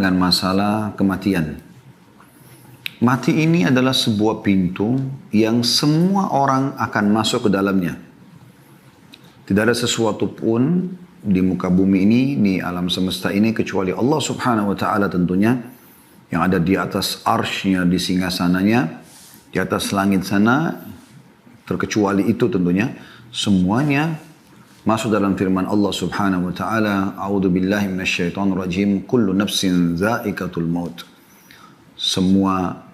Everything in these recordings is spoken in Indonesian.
dengan masalah kematian. Mati ini adalah sebuah pintu yang semua orang akan masuk ke dalamnya. Tidak ada sesuatu pun di muka bumi ini, di alam semesta ini, kecuali Allah subhanahu wa ta'ala tentunya, yang ada di atas arsy-Nya, di singgasananya, di atas langit sana, terkecuali itu tentunya, semuanya masuk dalam firman Allah subhanahu wa ta'ala, A'udzu billahi minasyaitonir rajim, kullu nafsin za'iqatul maut. Semua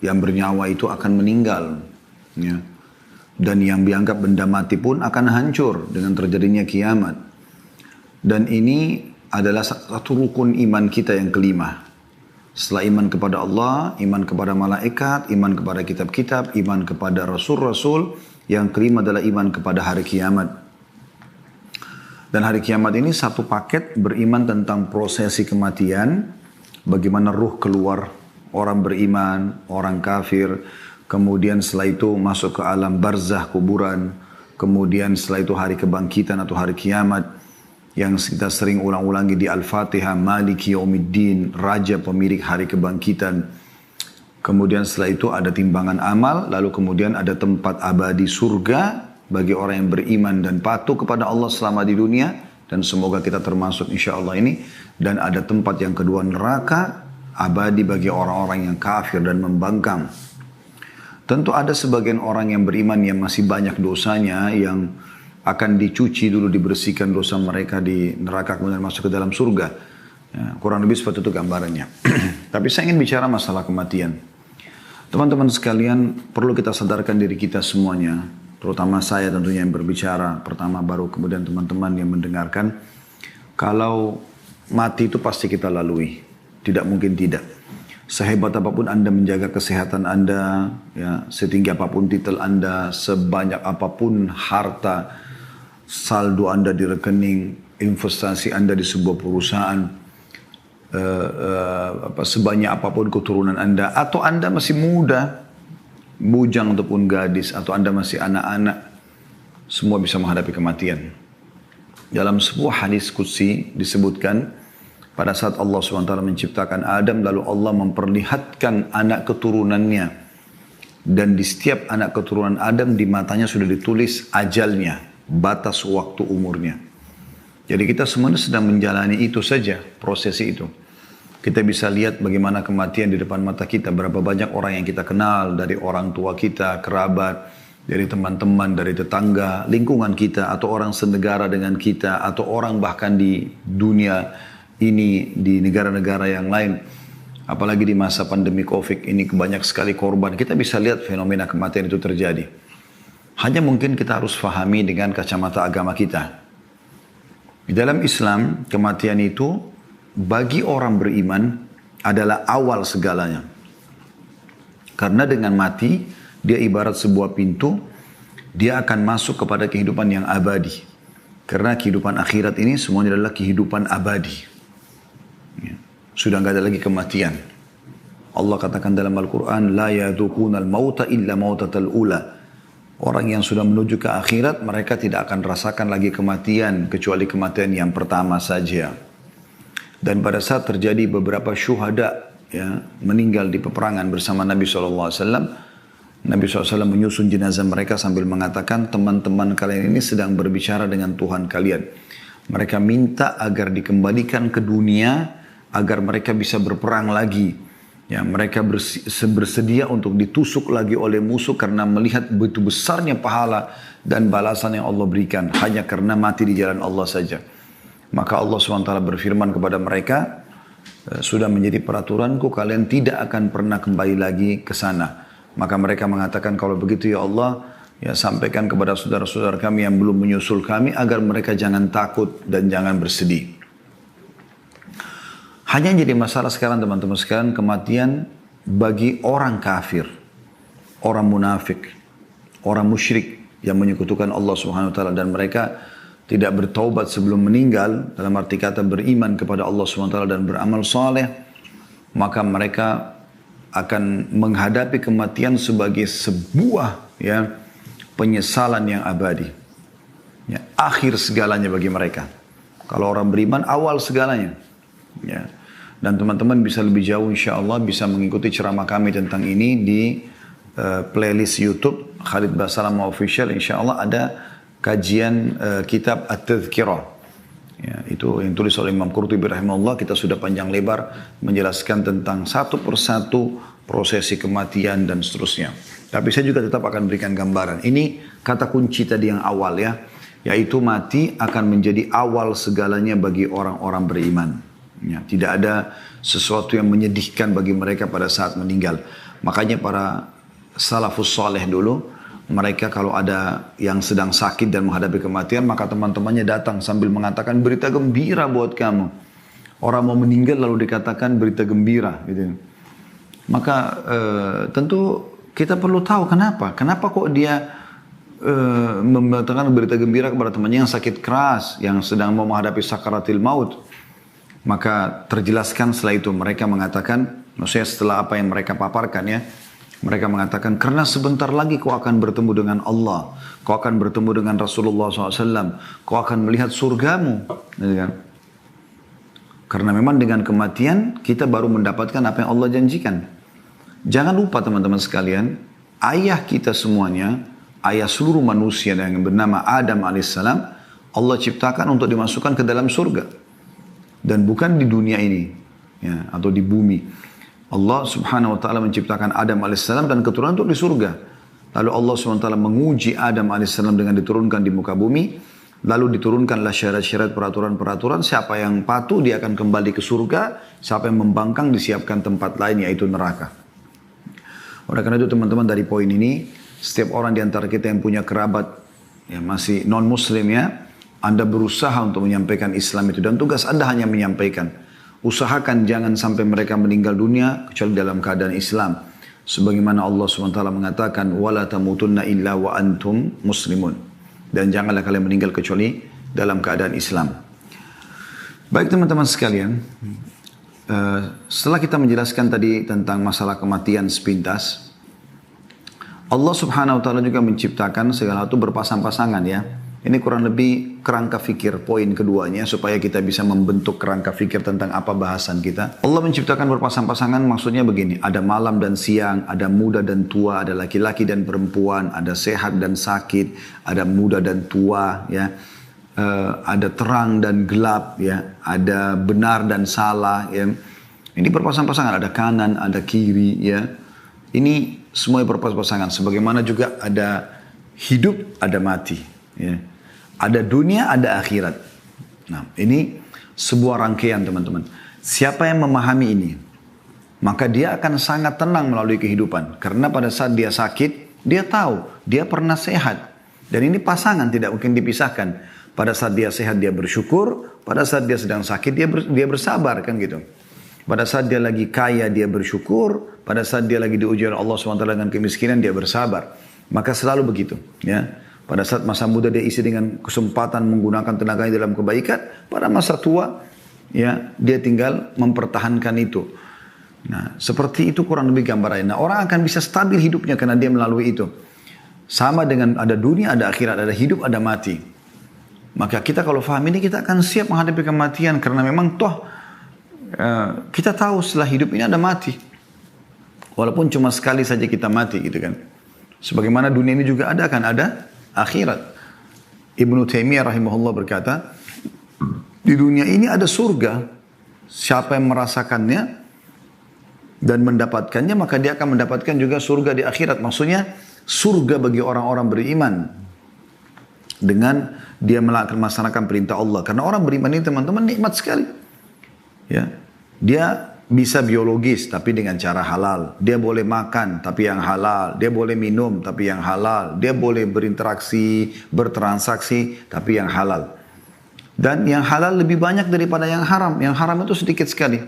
yang bernyawa itu akan meninggal. Ya. Dan yang dianggap benda mati pun akan hancur dengan terjadinya kiamat. Dan ini adalah satu rukun iman kita yang kelima. Setelah iman kepada Allah, iman kepada malaikat, iman kepada kitab-kitab, iman kepada rasul-rasul, yang kelima adalah iman kepada hari kiamat. Dan hari kiamat ini satu paket beriman tentang prosesi kematian, bagaimana ruh keluar orang beriman, orang kafir, kemudian setelah itu masuk ke alam barzah kuburan, kemudian setelah itu hari kebangkitan atau hari kiamat, yang kita sering ulang-ulangi di Al-Fatihah, Maliki Yaumiddin, Raja pemilik hari kebangkitan. Kemudian setelah itu ada timbangan amal, lalu kemudian ada tempat abadi surga bagi orang yang beriman dan patuh kepada Allah selama di dunia, dan semoga kita termasuk insya Allah ini. Dan ada tempat yang kedua, neraka abadi bagi orang-orang yang kafir dan membangkang. Tentu ada sebagian orang yang beriman yang masih banyak dosanya, yang akan dicuci dulu, dibersihkan dosa mereka di neraka, kemudian masuk ke dalam surga. Ya, kurang lebih seperti itu gambarannya. Tapi saya ingin bicara masalah kematian. Teman-teman sekalian, perlu kita sadarkan diri kita semuanya, terutama saya tentunya yang berbicara pertama, baru kemudian teman-teman yang mendengarkan, kalau mati itu pasti kita lalui. Tidak mungkin tidak. Sehebat apapun Anda menjaga kesehatan Anda, ya, setinggi apapun titel Anda, sebanyak apapun harta, saldo Anda di rekening, investasi Anda di sebuah perusahaan, sebanyak apapun keturunan Anda, atau Anda masih muda, bujang ataupun gadis, atau Anda masih anak-anak, semua bisa menghadapi kematian. Dalam sebuah hadis qudsi disebutkan, pada saat Allah SWT menciptakan Adam, lalu Allah memperlihatkan anak keturunannya. Dan di setiap anak keturunan Adam, di matanya sudah ditulis ajalnya, batas waktu umurnya. Jadi kita semuanya sedang menjalani itu saja, prosesi itu. Kita bisa lihat bagaimana kematian di depan mata kita. Berapa banyak orang yang kita kenal, dari orang tua kita, kerabat, dari teman-teman, dari tetangga, lingkungan kita, atau orang senegara dengan kita, atau orang bahkan di dunia ini, di negara-negara yang lain. Apalagi di masa pandemi Covid ini banyak sekali korban. Kita bisa lihat fenomena kematian itu terjadi. Hanya mungkin kita harus fahami dengan kacamata agama kita. Di dalam Islam, kematian itu bagi orang beriman adalah awal segalanya. Karena dengan mati, dia ibarat sebuah pintu, dia akan masuk kepada kehidupan yang abadi. Karena kehidupan akhirat ini semuanya adalah kehidupan abadi. Sudah nggak ada lagi kematian. Allah katakan dalam Al-Quran, La yadhukunal mauta illa mautatal ula. Orang yang sudah menuju ke akhirat, mereka tidak akan rasakan lagi kematian, kecuali kematian yang pertama saja. Dan pada saat terjadi beberapa syuhada, ya, meninggal di peperangan bersama Nabi SAW, Nabi SAW menyusun jenazah mereka sambil mengatakan, teman-teman kalian ini sedang berbicara dengan Tuhan kalian. Mereka minta agar dikembalikan ke dunia, agar mereka bisa berperang lagi. Ya, mereka bersedia untuk ditusuk lagi oleh musuh karena melihat begitu besarnya pahala dan balasan yang Allah berikan hanya karena mati di jalan Allah saja. Maka Allah SWT berfirman kepada mereka, sudah menjadi peraturanku, kalian tidak akan pernah kembali lagi ke sana. Maka mereka mengatakan, kalau begitu ya Allah, ya sampaikan kepada saudara-saudara kami yang belum menyusul kami agar mereka jangan takut dan jangan bersedih. Hanya jadi masalah sekarang teman-teman sekalian, kematian bagi orang kafir, orang munafik, orang musyrik yang menyekutukan Allah Subhanahu wa taala dan mereka tidak bertaubat sebelum meninggal, dalam arti kata beriman kepada Allah Subhanahu wa taala dan beramal saleh, maka mereka akan menghadapi kematian sebagai sebuah, ya, penyesalan yang abadi. Ya, akhir segalanya bagi mereka. Kalau orang beriman awal segalanya. Ya. Dan teman-teman bisa lebih jauh insya Allah bisa mengikuti ceramah kami tentang ini di playlist YouTube Khalid Basalam Official. Insya Allah ada kajian kitab At-Tadhkirah. Ya, itu yang tulis oleh Imam Qurtubi rahimahullah. Kita sudah panjang lebar menjelaskan tentang satu persatu prosesi kematian dan seterusnya. Tapi saya juga tetap akan berikan gambaran. Ini kata kunci tadi yang awal ya. Yaitu mati akan menjadi awal segalanya bagi orang-orang beriman. Ya, tidak ada sesuatu yang menyedihkan bagi mereka pada saat meninggal. Makanya para salafus saleh dulu, mereka kalau ada yang sedang sakit dan menghadapi kematian, maka teman-temannya datang sambil mengatakan berita gembira buat kamu. Orang mau meninggal lalu dikatakan berita gembira. Gitu. Maka tentu kita perlu tahu kenapa. Kenapa kok dia mengatakan berita gembira kepada temannya yang sakit keras, yang sedang mau menghadapi sakaratil maut. Maka terjelaskan setelah itu mereka mengatakan, maksudnya setelah apa yang mereka paparkan ya, mereka mengatakan karena sebentar lagi kau akan bertemu dengan Allah, kau akan bertemu dengan Rasulullah SAW, kau akan melihat surgamu. Karena memang dengan kematian kita baru mendapatkan apa yang Allah janjikan. Jangan lupa teman-teman sekalian, ayah kita semuanya, ayah seluruh manusia yang bernama Adam alaihissalam, Allah ciptakan untuk dimasukkan ke dalam surga. Dan bukan di dunia ini, ya, atau di bumi. Allah subhanahu wa ta'ala menciptakan Adam alaihissalam dan keturunan untuk di surga. Lalu Allah subhanahu wa ta'ala menguji Adam alaihissalam dengan diturunkan di muka bumi. Lalu diturunkanlah syarat-syarat peraturan-peraturan. Siapa yang patuh dia akan kembali ke surga. Siapa yang membangkang disiapkan tempat lain yaitu neraka. Oleh karena itu teman-teman dari poin ini, setiap orang di antara kita yang punya kerabat yang masih non-muslim ya, Anda berusaha untuk menyampaikan Islam itu. Dan tugas Anda hanya menyampaikan. Usahakan jangan sampai mereka meninggal dunia kecuali dalam keadaan Islam. Sebagaimana Allah SWT mengatakan, وَلَا تَمُوتُنَّ إِلَّا وَأَنْتُمْ مُسْلِمُونَ. Dan janganlah kalian meninggal kecuali dalam keadaan Islam. Baik teman-teman sekalian. Setelah kita menjelaskan tadi tentang masalah kematian sepintas. Allah Subhanahu Wa Ta'ala juga menciptakan segala sesuatu berpasang-pasangan ya. Ini kurang lebih kerangka fikir poin keduanya supaya kita bisa membentuk kerangka fikir tentang apa bahasan kita. Allah menciptakan berpasang-pasangan maksudnya begini. Ada malam dan siang, ada muda dan tua, ada laki-laki dan perempuan, ada sehat dan sakit, ada muda dan tua, ya, ada terang dan gelap, ya, ada benar dan salah. Ya. Ini berpasang-pasangan, ada kanan, ada kiri. Ya. Ini semua berpasang-pasangan. Sebagaimana juga ada hidup, ada mati. Ya. Ada dunia, ada akhirat. Nah, ini sebuah rangkaian teman-teman. Siapa yang memahami ini, maka dia akan sangat tenang melalui kehidupan. Karena pada saat dia sakit, dia tahu, dia pernah sehat. Dan ini pasangan, tidak mungkin dipisahkan. Pada saat dia sehat, dia bersyukur. Pada saat dia sedang sakit, dia bersabar, kan gitu. Pada saat dia lagi kaya, dia bersyukur. Pada saat dia lagi diuji oleh Allah SWT dengan kemiskinan, dia bersabar. Maka selalu begitu, ya. Pada saat masa muda dia isi dengan kesempatan menggunakan tenaganya dalam kebaikan. Pada masa tua, ya, dia tinggal mempertahankan itu. Nah, seperti itu kurang lebih gambarannya. Nah, orang akan bisa stabil hidupnya karena dia melalui itu. Sama dengan ada dunia, ada akhirat, ada hidup, ada mati. Maka kita kalau faham ini, kita akan siap menghadapi kematian. Karena memang toh, kita tahu setelah hidup ini ada mati. Walaupun cuma sekali saja kita mati gitu kan. Sebagaimana dunia ini juga ada kan, ada akhirat. Ibnu Taimiyah rahimahullah berkata, di dunia ini ada surga. Siapa yang merasakannya dan mendapatkannya, maka dia akan mendapatkan juga surga di akhirat. Maksudnya surga bagi orang-orang beriman. Dengan dia melaksanakan perintah Allah. Karena orang beriman ini teman-teman nikmat sekali. Ya, dia bisa biologis tapi dengan cara halal. Dia boleh makan tapi yang halal. Dia boleh minum tapi yang halal. Dia boleh berinteraksi, bertransaksi tapi yang halal. Dan yang halal lebih banyak daripada yang haram. Yang haram itu sedikit sekali.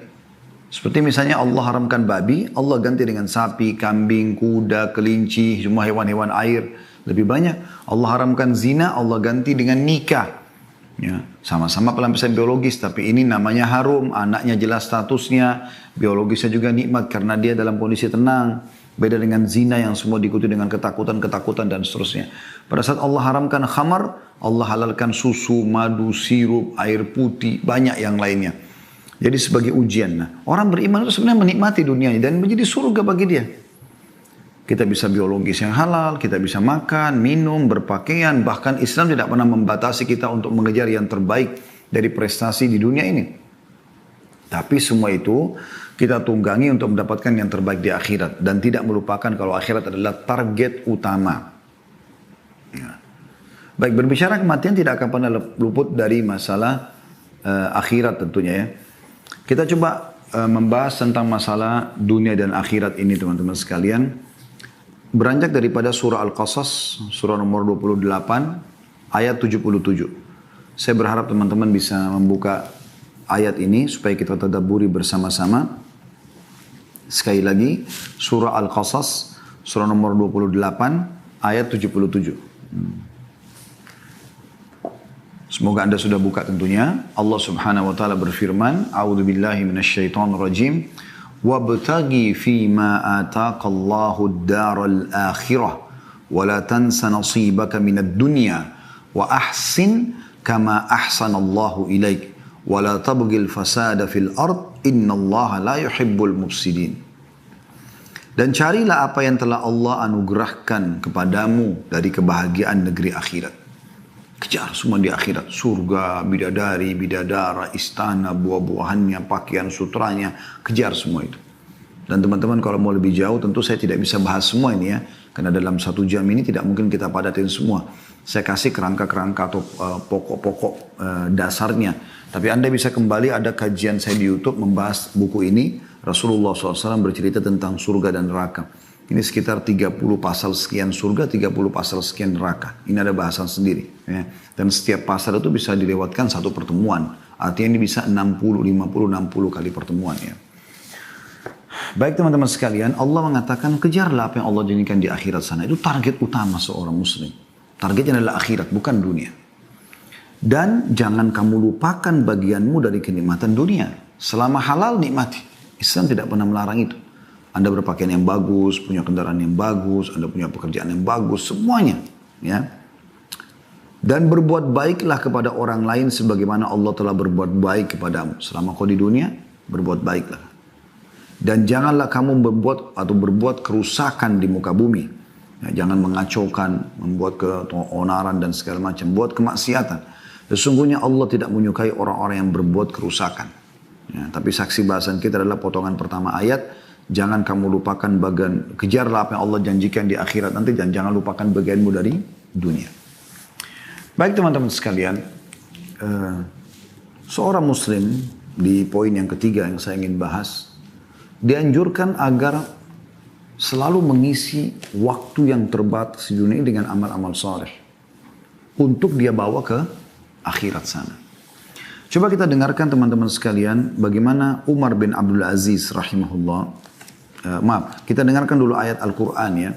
Seperti misalnya Allah haramkan babi, Allah ganti dengan sapi, kambing, kuda, kelinci, semua hewan-hewan air. Lebih banyak. Allah haramkan zina, Allah ganti dengan nikah. Ya, sama-sama pelampiasan biologis, tapi ini namanya harum, anaknya jelas statusnya, biologisnya juga nikmat karena dia dalam kondisi tenang. Beda dengan zina yang semua diikuti dengan ketakutan dan seterusnya. Pada saat Allah haramkan khamar, Allah halalkan susu, madu, sirup, air putih, banyak yang lainnya. Jadi sebagai ujian. Nah, orang beriman itu sebenarnya menikmati dunia ini dan menjadi surga bagi dia. Kita bisa biologis yang halal, kita bisa makan, minum, berpakaian. Bahkan Islam tidak pernah membatasi kita untuk mengejar yang terbaik dari prestasi di dunia ini. Tapi semua itu kita tunggangi untuk mendapatkan yang terbaik di akhirat. Dan tidak melupakan kalau akhirat adalah target utama. Ya. Baik, berbicara kematian tidak akan pernah luput dari masalah akhirat tentunya ya. Kita coba membahas tentang masalah dunia dan akhirat ini teman-teman sekalian. Beranjak daripada surah Al-Qasas, surah nomor 28, ayat 77. Saya berharap teman-teman bisa membuka ayat ini supaya kita tadabburi bersama-sama. Sekali lagi, surah Al-Qasas, surah nomor 28, ayat 77. Semoga Anda sudah buka tentunya. Allah Subhanahu wa taala berfirman, A'udzubillahi minasyaitonirrajim. وابتغي فيما آتاك الله الدار الآخرة ولا تنس نصيبك من الدنيا وأحسن كما أحسن الله إليك ولا تبغي الفساد في الأرض إن الله لا يحب المفسدين. Dan carilah apa yang telah Allah anugerahkan kepadamu dari kebahagiaan negeri akhirat. Kejar semua di akhirat. Surga, bidadari, bidadara, istana, buah-buahannya, pakaian sutranya. Kejar semua itu. Dan teman-teman kalau mau lebih jauh tentu saya tidak bisa bahas semua ini ya. Karena dalam 1 jam ini tidak mungkin kita padatin semua. Saya kasih kerangka-kerangka atau pokok-pokok dasarnya. Tapi Anda bisa kembali ada kajian saya di YouTube membahas buku ini. Rasulullah SAW bercerita tentang surga dan neraka. Ini sekitar 30 pasal sekian surga, 30 pasal sekian neraka. Ini ada bahasan sendiri. Ya. Dan setiap pasal itu bisa dilewatkan satu pertemuan. Artinya ini bisa 60, 50, 60 kali pertemuan. Ya. Baik teman-teman sekalian, Allah mengatakan kejarlah apa yang Allah janjikan di akhirat sana. Itu target utama seorang muslim. Targetnya adalah akhirat, bukan dunia. Dan jangan kamu lupakan bagianmu dari kenikmatan dunia. Selama halal nikmati. Islam tidak pernah melarang itu. Anda berpakaian yang bagus, punya kendaraan yang bagus, Anda punya pekerjaan yang bagus, semuanya. Ya. Dan berbuat baiklah kepada orang lain sebagaimana Allah telah berbuat baik kepadamu. Selama kau di dunia, berbuat baiklah. Dan janganlah kamu berbuat kerusakan di muka bumi. Ya, jangan mengacaukan, membuat keonaran dan segala macam. Buat kemaksiatan. Sesungguhnya Allah tidak menyukai orang-orang yang berbuat kerusakan. Ya, tapi saksi bahasan kita adalah potongan pertama ayat. Jangan kamu lupakan bagian, kejarlah apa yang Allah janjikan di akhirat nanti dan jangan lupakan bagianmu dari dunia. Baik teman-teman sekalian, seorang muslim di poin yang ketiga yang saya ingin bahas, dianjurkan agar selalu mengisi waktu yang terbatas di dunia dengan amal-amal saleh untuk dia bawa ke akhirat sana. Coba kita dengarkan teman-teman sekalian bagaimana Umar bin Abdul Aziz rahimahullah. Kita dengarkan dulu ayat Al-Quran ya.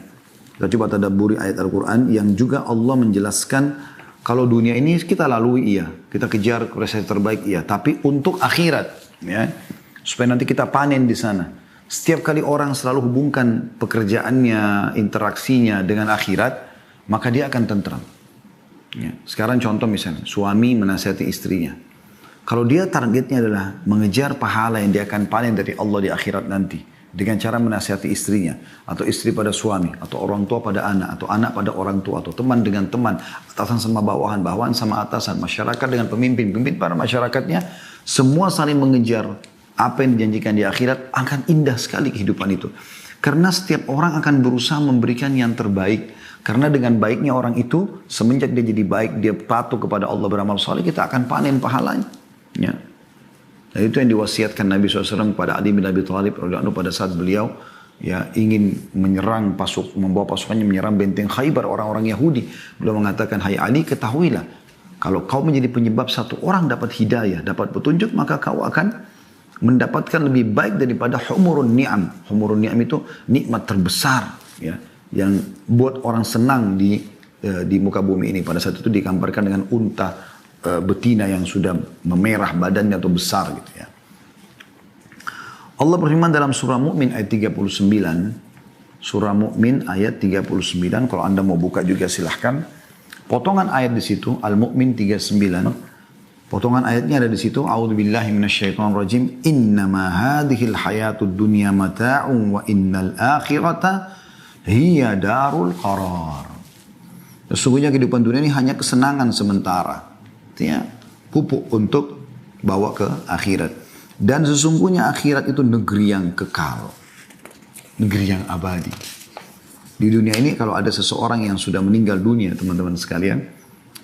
Kita coba tadabburi ayat Al-Quran yang juga Allah menjelaskan kalau dunia ini kita lalui iya. Kita kejar prestasi terbaik iya. Tapi untuk akhirat ya. Supaya nanti kita panen di sana. Setiap kali orang selalu hubungkan pekerjaannya, interaksinya dengan akhirat. Maka dia akan tentram. Ya. Sekarang contoh misalnya. Suami menasihati istrinya. Kalau dia targetnya adalah mengejar pahala yang dia akan panen dari Allah di akhirat nanti. Dengan cara menasihati istrinya. Atau istri pada suami. Atau orang tua pada anak. Atau anak pada orang tua. Atau teman dengan teman. Atasan sama bawahan. Bawahan sama atasan. Masyarakat dengan pemimpin. Pemimpin para masyarakatnya. Semua saling mengejar apa yang dijanjikan di akhirat. Akan indah sekali kehidupan itu. Karena setiap orang akan berusaha memberikan yang terbaik. Karena dengan baiknya orang itu. Semenjak dia jadi baik. Dia patuh kepada Allah beramal saleh. Kita akan panen pahalanya. Ya. Dan itu yang diwasiatkan Nabi SAW kepada Ali bin Abi Thalib pada saat beliau ya ingin menyerang membawa pasukannya menyerang benteng Khaybar orang-orang Yahudi. Beliau mengatakan, hai Ali, ketahuilah kalau kau menjadi penyebab satu orang dapat hidayah, dapat petunjuk, maka kau akan mendapatkan lebih baik daripada humurun ni'am. Humurun ni'am itu nikmat terbesar ya, yang buat orang senang di muka bumi ini. Pada saat itu digambarkan dengan unta betina yang sudah memerah badannya atau besar gitu ya. Allah berfirman dalam surah Mu'min ayat 39. Surah Mu'min ayat 39. Kalau Anda mau buka juga silahkan. Potongan ayat di situ Al-Mu'min 39. Potongan ayatnya ada di situ. A'udzubillahi minasyaitonirrajim. Innama hadhil hayatud dunya mata'un wa innal akhirata hiya darul qarar. Sesungguhnya kehidupan dunia ini hanya kesenangan sementara. Artinya pupuk untuk bawa ke akhirat. Dan sesungguhnya akhirat itu negeri yang kekal. Negeri yang abadi. Di dunia ini kalau ada seseorang yang sudah meninggal dunia, teman-teman sekalian,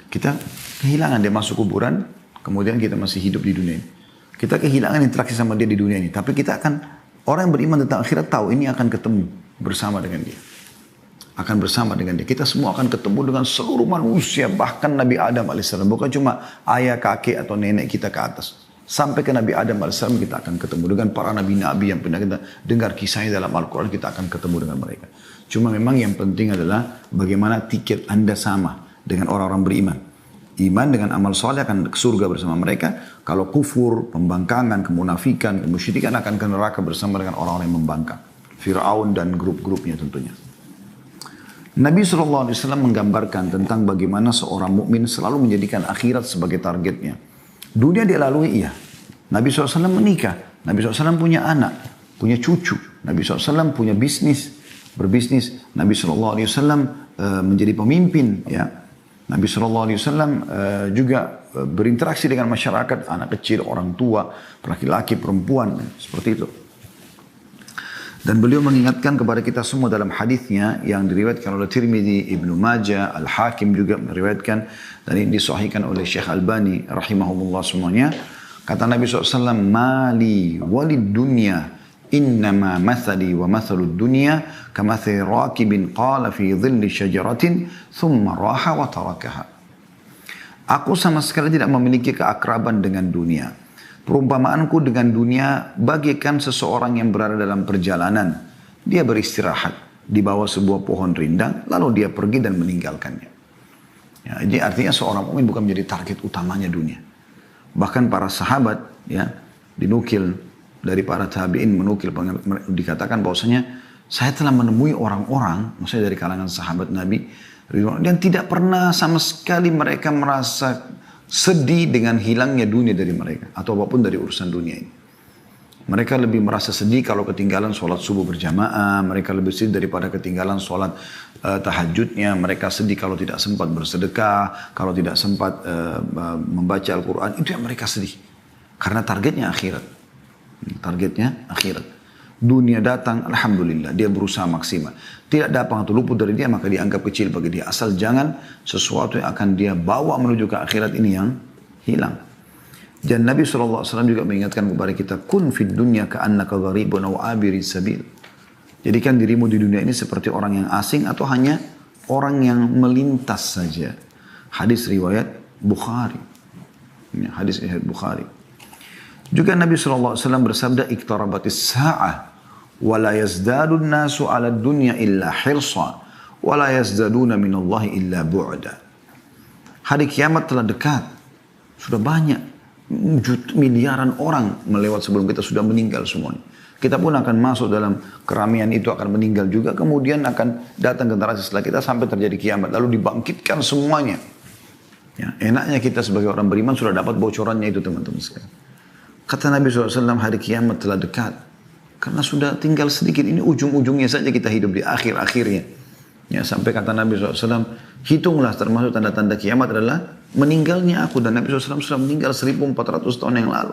kita kehilangan dia masuk kuburan, kemudian kita masih hidup di dunia ini. Kita kehilangan interaksi sama dia di dunia ini. Tapi kita akan, orang yang beriman tentang akhirat tahu ini akan ketemu bersama dengan dia. Akan bersama dengan dia. Kita semua akan ketemu dengan seluruh manusia. Bahkan Nabi Adam AS. Bukan cuma ayah, kakek atau nenek kita ke atas. Sampai ke Nabi Adam AS kita akan ketemu. Dengan para nabi-nabi yang pernah kita dengar kisahnya dalam Al-Quran. Kita akan ketemu dengan mereka. Cuma memang yang penting adalah bagaimana tiket Anda sama dengan orang-orang beriman. Iman dengan amal soleh akan ke surga bersama mereka. Kalau kufur, pembangkangan, kemunafikan, kemusyrikan akan ke neraka bersama dengan orang-orang yang membangkang. Fir'aun dan grup-grupnya tentunya. Nabi SAW menggambarkan tentang bagaimana seorang mukmin selalu menjadikan akhirat sebagai targetnya. Dunia dia lalui iya. Nabi SAW menikah. Nabi SAW punya anak, punya cucu. Nabi SAW punya bisnis, berbisnis. Nabi SAW menjadi pemimpin, ya. Nabi SAW juga berinteraksi dengan masyarakat, anak kecil, orang tua, laki-laki, perempuan, seperti itu. Dan beliau mengingatkan kepada kita semua dalam hadisnya yang diriwayatkan oleh Tirmidzi, Ibnu Majah, Al-Hakim juga meriwayatkan dan ini disahihkan oleh Syekh Albani rahimahumullah semuanya. Kata Nabi SAW, "Mali walid dunya innama mathali wa mathalud dunya kamathali rakibin qala fi dhilli syajaratin thumma raha wa tarakaha." Aku sama sekali tidak memiliki keakraban dengan dunia. Perumpamaanku dengan dunia bagaikan seseorang yang berada dalam perjalanan. Dia beristirahat di bawah sebuah pohon rindang, lalu dia pergi dan meninggalkannya. Ya, jadi artinya seorang mukmin bukan menjadi target utamanya dunia. Bahkan para sahabat, ya, dinukil dari para tabi'in, dikatakan bahwasanya saya telah menemui orang-orang, maksudnya dari kalangan sahabat Nabi, dan tidak pernah sama sekali mereka merasa sedih dengan hilangnya dunia dari mereka. Atau apapun dari urusan dunia ini. Mereka lebih merasa sedih kalau ketinggalan sholat subuh berjamaah. Mereka lebih sedih daripada ketinggalan sholat tahajudnya. Mereka sedih kalau tidak sempat bersedekah. Kalau tidak sempat membaca Al-Quran. Itu yang mereka sedih. Karena targetnya akhirat. Targetnya akhirat. Dunia datang, alhamdulillah, dia berusaha maksimal. Tidak datang atau luput dari dia, maka dianggap kecil bagi dia. Asal jangan sesuatu yang akan dia bawa menuju ke akhirat ini yang hilang. Dan Nabi SAW juga mengingatkan kepada kita, kun fid dunya ka'annaka gharibun aw abiri sabil. Jadikan dirimu di dunia ini seperti orang yang asing atau hanya orang yang melintas saja. Hadis riwayat Bukhari. Hadis riwayat Bukhari. Juga Nabi SAW bersabda, iktarabatis sa'ah, wa la yazdadun nasu ala dunya illa hirsa, wa la yazdaduna minallahi illa bu'da. Hari kiamat telah dekat. Sudah banyak, miliaran orang melewat sebelum kita sudah meninggal semuanya. Kita pun akan masuk dalam keramaian itu, akan meninggal juga. Kemudian akan datang generasi setelah kita sampai terjadi kiamat. Lalu dibangkitkan semuanya. Ya, enaknya kita sebagai orang beriman sudah dapat bocorannya itu, teman-teman sekalian. Kata Nabi SAW, hari kiamat telah dekat. Karena sudah tinggal sedikit. Ini ujung-ujungnya saja kita hidup di akhir-akhirnya. Ya, sampai kata Nabi SAW, hitunglah termasuk tanda-tanda kiamat adalah meninggalnya aku. Dan Nabi SAW sudah meninggal 1400 tahun yang lalu.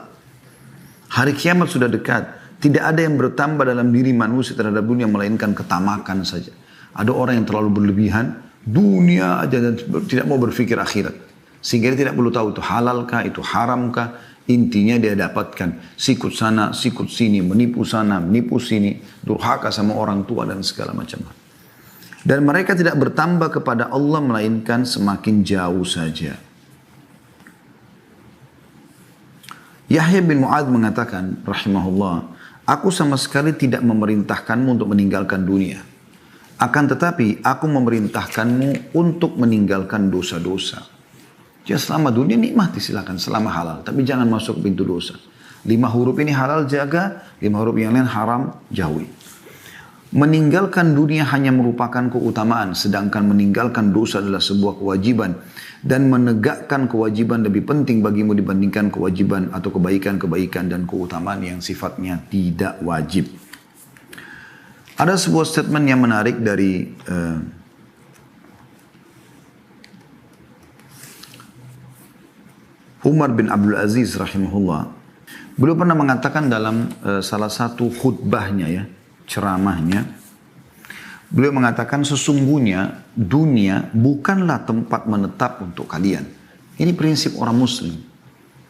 Hari kiamat sudah dekat. Tidak ada yang bertambah dalam diri manusia terhadap dunia melainkan ketamakan saja. Ada orang yang terlalu berlebihan. Dunia aja dan tidak mau berpikir akhirat. Sehingga dia tidak perlu tahu itu halalkah, itu haramkah. Intinya dia dapatkan sikut sana, sikut sini, menipu sana, menipu sini, durhaka sama orang tua dan segala macam. Dan mereka tidak bertambah kepada Allah melainkan semakin jauh saja. Yahya bin Mu'adz mengatakan, rahimahullah, aku sama sekali tidak memerintahkanmu untuk meninggalkan dunia. Akan tetapi aku memerintahkanmu untuk meninggalkan dosa-dosa. Ya, selama dunia nikmati silakan, selama halal. Tapi jangan masuk pintu dosa. 5 huruf ini halal jaga, 5 huruf yang lain haram jauhi. Meninggalkan dunia hanya merupakan keutamaan, sedangkan meninggalkan dosa adalah sebuah kewajiban. Dan menegakkan kewajiban lebih penting bagimu dibandingkan kewajiban atau kebaikan-kebaikan dan keutamaan yang sifatnya tidak wajib. Ada sebuah statement yang menarik dari Umar bin Abdul Aziz rahimahullah. Beliau pernah mengatakan dalam salah satu khutbahnya ya, ceramahnya, beliau mengatakan sesungguhnya dunia bukanlah tempat menetap untuk kalian. Ini prinsip orang muslim.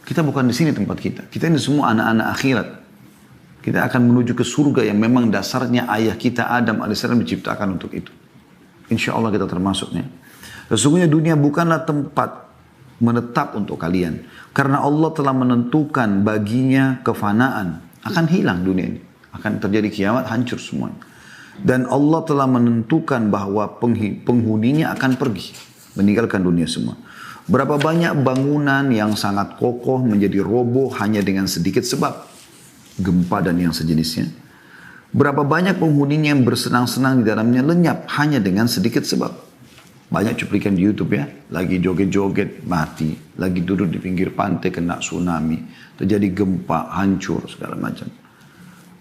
Kita bukan di sini tempat kita. Kita ini semua anak-anak akhirat. Kita akan menuju ke surga yang memang dasarnya ayah kita Adam alaihissalam diciptakan untuk itu. Insya Allah kita termasuknya. Sesungguhnya dunia bukanlah tempat menetap untuk kalian. Karena Allah telah menentukan baginya kefanaan. Akan hilang dunia ini. Akan terjadi kiamat, hancur semuanya. Dan Allah telah menentukan bahwa penghuninya akan pergi. Meninggalkan dunia semua. Berapa banyak bangunan yang sangat kokoh menjadi roboh hanya dengan sedikit sebab. Gempa dan yang sejenisnya. Berapa banyak penghuninya yang bersenang-senang di dalamnya lenyap hanya dengan sedikit sebab. Banyak cuplikan di YouTube ya. Lagi joget-joget mati. Lagi duduk di pinggir pantai kena tsunami. Terjadi gempa, hancur segala macam.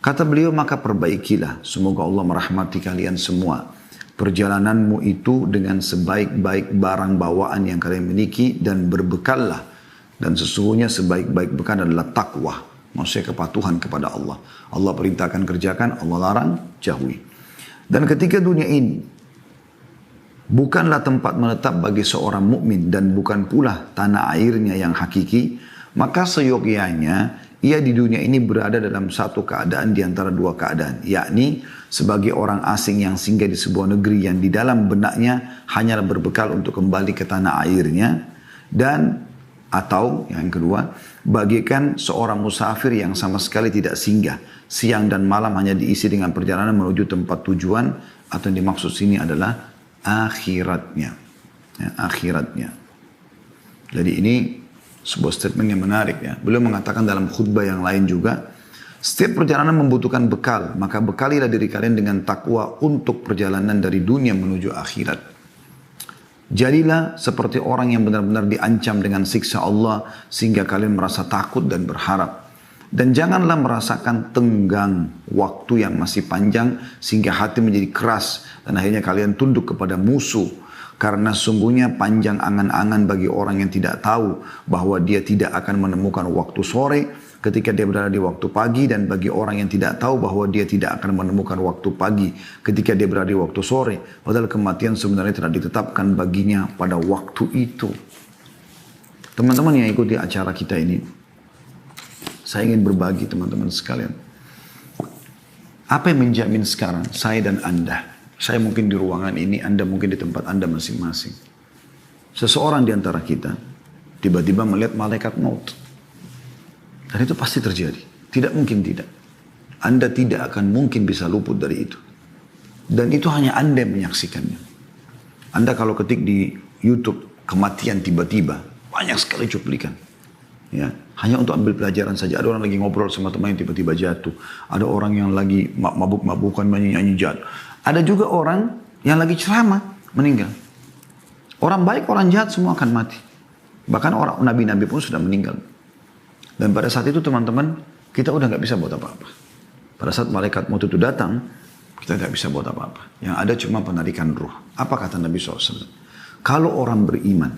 Kata beliau, maka perbaikilah. Semoga Allah merahmati kalian semua. Perjalananmu itu dengan sebaik-baik barang bawaan yang kalian miliki. Dan berbekallah. Dan sesungguhnya sebaik-baik bekal adalah takwa. Maksudnya kepatuhan kepada Allah. Allah perintahkan kerjakan, Allah larang jauhi. Dan ketika dunia ini bukanlah tempat menetap bagi seorang mukmin dan bukan pula tanah airnya yang hakiki, maka seyogyanya ia di dunia ini berada dalam satu keadaan di antara dua keadaan, yakni sebagai orang asing yang singgah di sebuah negeri yang di dalam benaknya hanyalah berbekal untuk kembali ke tanah airnya, dan atau yang kedua, bagikan seorang musafir yang sama sekali tidak singgah. Siang dan malam hanya diisi dengan perjalanan menuju tempat tujuan, atau yang dimaksud sini adalah akhiratnya. Ya, akhiratnya. Jadi ini sebuah statement yang menarik ya. Beliau mengatakan dalam khutbah yang lain juga, setiap perjalanan membutuhkan bekal, maka bekalilah diri kalian dengan takwa untuk perjalanan dari dunia menuju akhirat. Jadilah seperti orang yang benar-benar diancam dengan siksa Allah sehingga kalian merasa takut dan berharap. Dan janganlah merasakan tenggang waktu yang masih panjang sehingga hati menjadi keras dan akhirnya kalian tunduk kepada musuh. Karena sungguhnya panjang angan-angan bagi orang yang tidak tahu bahwa dia tidak akan menemukan waktu sore ketika dia berada di waktu pagi, dan bagi orang yang tidak tahu bahwa dia tidak akan menemukan waktu pagi ketika dia berada di waktu sore. Padahal kematian sebenarnya telah ditetapkan baginya pada waktu itu. Teman-teman yang ikuti acara kita ini, saya ingin berbagi teman-teman sekalian. Apa yang menjamin sekarang saya dan Anda? Saya mungkin di ruangan ini, Anda mungkin di tempat Anda masing-masing. Seseorang di antara kita tiba-tiba melihat malaikat maut. Dan itu pasti terjadi. Tidak mungkin tidak. Anda tidak akan mungkin bisa luput dari itu. Dan itu hanya Anda yang menyaksikannya. Anda kalau ketik di YouTube kematian tiba-tiba, banyak sekali cuplikan. Ya, hanya untuk ambil pelajaran saja. Ada orang lagi ngobrol sama teman yang tiba-tiba jatuh. Ada orang yang lagi mabuk-mabukan nyanyi-nyanyi jatuh. Ada juga orang yang lagi ceramah meninggal. Orang baik, orang jahat semua akan mati. Bahkan orang nabi-nabi pun sudah meninggal. Dan pada saat itu teman-teman, kita udah nggak bisa buat apa-apa. Pada saat malaikat maut itu datang, kita nggak bisa buat apa-apa. Yang ada cuma penarikan ruh. Apa kata Nabi SAW? Kalau orang beriman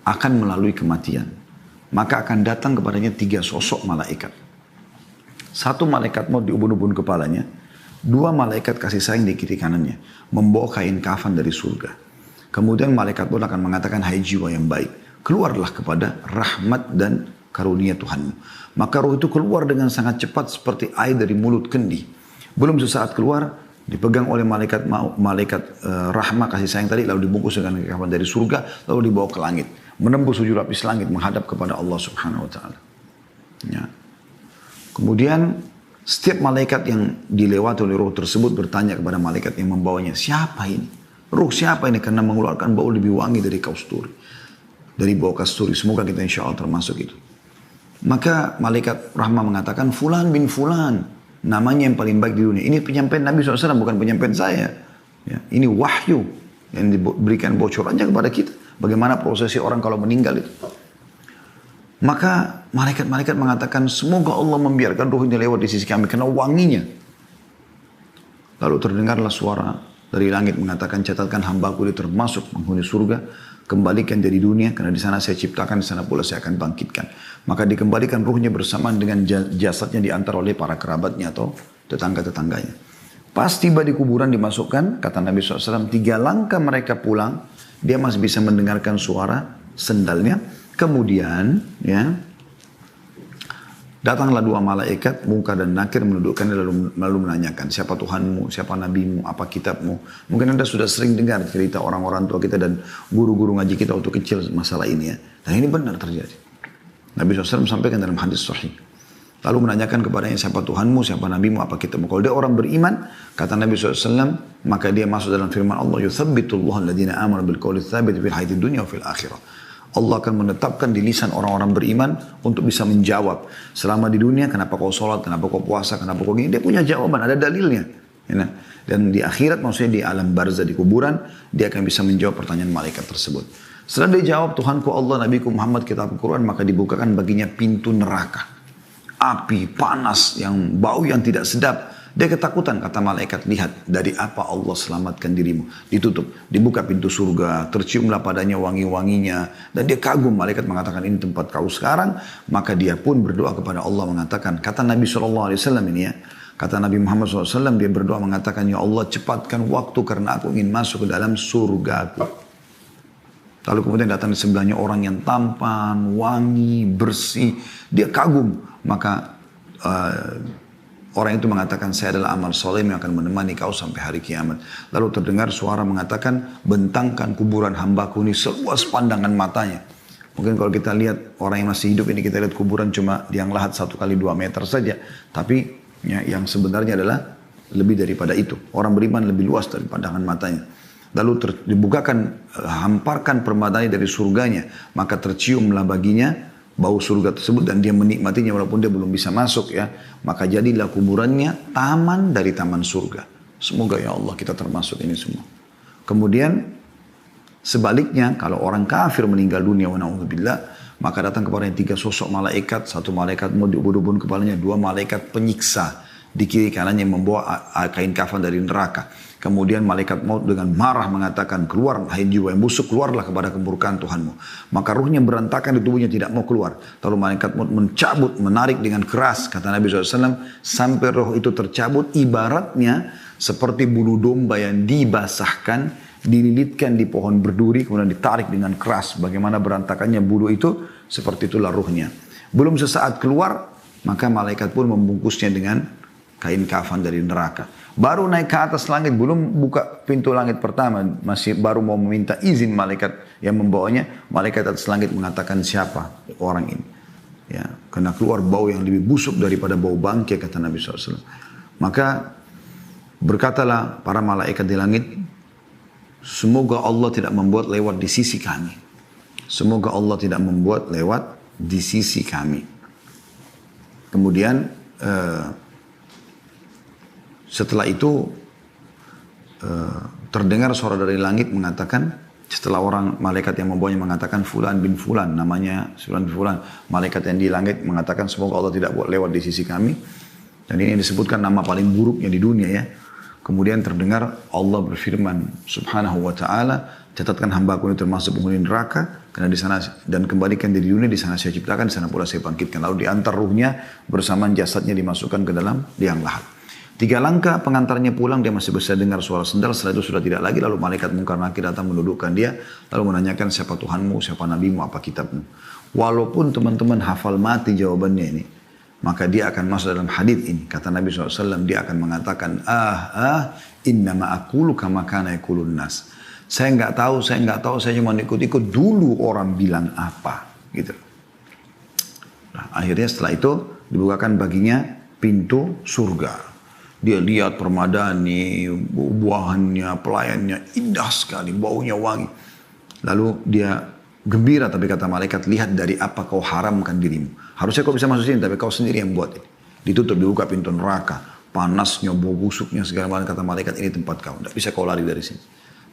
akan melalui kematian, maka akan datang kepadanya 3 sosok malaikat. 1 malaikat maut di ubun-ubun kepalanya, 2 malaikat kasih sayang di kiri kanannya, membawa kain kafan dari surga. Kemudian malaikat maut akan mengatakan, hai jiwa yang baik, keluarlah kepada rahmat dan karunia Tuhanmu. Maka roh itu keluar dengan sangat cepat seperti air dari mulut kendi. Belum sesaat keluar, dipegang oleh malaikat rahmah kasih sayang tadi, lalu dibungkus dengan kafan dari surga, lalu dibawa ke langit, menembus 7 lapis langit, menghadap kepada Allah Subhanahu Wa Taala. Ya. Kemudian setiap malaikat yang dilewati oleh roh tersebut bertanya kepada malaikat yang membawanya, siapa ini? Roh siapa ini? Karena mengeluarkan bau lebih wangi dari kasturi, dari bau kasturi. Semoga kita insya Allah termasuk itu. Maka malaikat rahmah mengatakan, Fulan bin Fulan. namanya yang paling baik di dunia. Ini penyampaian Nabi SAW, bukan penyampaian saya. Ya, ini wahyu yang diberikan bocorannya kepada kita. Bagaimana prosesi orang kalau meninggal itu. Maka malaikat-malaikat mengatakan, semoga Allah membiarkan ruhnya lewat di sisi kami, karena wanginya. Lalu terdengarlah suara dari langit mengatakan, catatkan hambaku dia termasuk penghuni surga, kembalikan dari dunia, karena di sana saya ciptakan, di sana pula saya akan bangkitkan. Maka dikembalikan ruhnya bersamaan dengan jasadnya diantar oleh para kerabatnya atau tetangga-tetangganya. Pas tiba di kuburan dimasukkan, kata Nabi SAW, 3 langkah mereka pulang, dia masih bisa mendengarkan suara sendalnya. Kemudian, ya, datanglah 2 malaikat, Munkar dan Nakir, menundukkannya lalu menanyakan, siapa Tuhanmu, siapa Nabimu, apa kitabmu. Mungkin Anda sudah sering dengar cerita orang-orang tua kita dan guru-guru ngaji kita waktu kecil masalah ini ya. Dan ini benar terjadi. Nabi SAW sampaikan dalam hadis sahih. Lalu menanyakan kepadanya, siapa Tuhanmu, siapa Nabimu, apa kitabmu. Kalau dia orang beriman, kata Nabi SAW, maka dia masuk dalam firman Allah, yuthabbitullahu alladhina amanu bil qawli tsabit fil hayatid dunya wa fil akhirah. Allah akan menetapkan di lisan orang-orang beriman untuk bisa menjawab. Selama di dunia, kenapa kau sholat, kenapa kau puasa, kenapa kau gini. Dia punya jawaban, ada dalilnya. Ya, dan di akhirat, maksudnya di alam barzah, di kuburan, dia akan bisa menjawab pertanyaan malaikat tersebut. Setelah dia jawab, Tuhanku Allah, Nabiku Muhammad, kitab Al-Quran, maka dibukakan baginya pintu neraka. Api, panas, yang bau yang tidak sedap. Dia ketakutan, kata malaikat, lihat dari apa Allah selamatkan dirimu. Ditutup, dibuka pintu surga, terciumlah padanya wangi-wanginya. Dan dia kagum, malaikat mengatakan ini tempat kau sekarang. Maka dia pun berdoa kepada Allah mengatakan, kata Nabi SAW ini ya, kata Nabi Muhammad SAW, dia berdoa mengatakan, ya Allah cepatkan waktu karena aku ingin masuk ke dalam surgaku. Lalu kemudian datang di sebelahnya orang yang tampan, wangi, bersih. Dia kagum, maka orang itu mengatakan, saya adalah amal soleh yang akan menemani kau sampai hari kiamat. Lalu terdengar suara mengatakan, bentangkan kuburan hambaku ini seluas pandangan matanya. Mungkin kalau kita lihat orang yang masih hidup ini, kita lihat kuburan cuma yang lahat 1 kali 2 meter saja. Tapi ya, yang sebenarnya adalah lebih daripada itu. Orang beriman lebih luas dari pandangan matanya. Lalu dibukakan, hamparkan permadani dari surganya. Maka terciumlah baginya bau surga tersebut dan dia menikmatinya walaupun dia belum bisa masuk ya. Maka jadilah kuburannya taman dari taman surga. Semoga ya Allah kita termasuk ini semua. Kemudian sebaliknya kalau orang kafir meninggal dunia wa na'udzubillah, maka datang kepada 3 sosok malaikat. 1 malaikat mau diubun-ubun kepalanya, 2 malaikat penyiksa di kiri kanannya membawa kain kafan dari neraka. Kemudian malaikat maut dengan marah mengatakan, keluar hai jiwa yang busuk, keluarlah kepada kemurkaan Tuhanmu. Maka ruhnya berantakan di tubuhnya, tidak mau keluar. Lalu malaikat maut mencabut, menarik dengan keras, kata Nabi SAW, sampai roh itu tercabut, ibaratnya seperti bulu domba yang dibasahkan, dililitkan di pohon berduri, kemudian ditarik dengan keras. Bagaimana berantakannya bulu itu, seperti itulah ruhnya. Belum sesaat keluar, maka malaikat pun membungkusnya dengan kain kafan dari neraka. Baru naik ke atas langit, belum buka pintu langit pertama, masih baru mau meminta izin malaikat yang membawanya. Malaikat atas langit mengatakan, siapa orang ini? Ya, karena keluar bau yang lebih busuk daripada bau bangkai, kata Nabi SAW. Maka berkatalah para malaikat di langit, semoga Allah tidak membuat lewat di sisi kami. Semoga Allah tidak membuat lewat di sisi kami. Kemudian setelah itu terdengar suara dari langit mengatakan, setelah orang malaikat yang membawanya mengatakan Fulan bin Fulan, namanya Fulan bin Fulan, malaikat yang di langit mengatakan semoga Allah tidak buat lewat di sisi kami. Dan ini disebutkan nama paling buruknya di dunia ya. Kemudian terdengar Allah berfirman subhanahu wa ta'ala, catatkan hambaku ini termasuk penghuni neraka, karena di sana dan kembalikan di dunia, di sana saya ciptakan, di sana pula saya bangkitkan. Lalu diantar ruhnya bersamaan jasadnya dimasukkan ke dalam liang lahat. 3 langkah pengantarnya pulang, dia masih bisa dengar suara sendal. Setelah itu sudah tidak lagi. Lalu malaikat Munkar Nakir datang mendudukkan dia, lalu menanyakan siapa Tuhanmu, siapa Nabimu, apa kitabmu. Walaupun teman-teman hafal mati jawabannya ini, maka dia akan masuk dalam hadits ini. Kata Nabi SAW, dia akan mengatakan, innama aqulu kama kana yaqulun nas. Saya nggak tahu, saya cuma ikut-ikut dulu orang bilang apa, gitu. Nah, akhirnya setelah itu dibukakan baginya pintu surga. Dia lihat permadani, buahannya, pelayannya indah sekali, baunya wangi. Lalu dia gembira, tapi kata malaikat, lihat dari apa kau haramkan dirimu. Harusnya kau bisa masuk sini, tapi kau sendiri yang buat ini. Ditutup, dibuka pintu neraka. Panasnya, bau busuknya, segala macam, kata malaikat, ini tempat kau. Tidak bisa kau lari dari sini.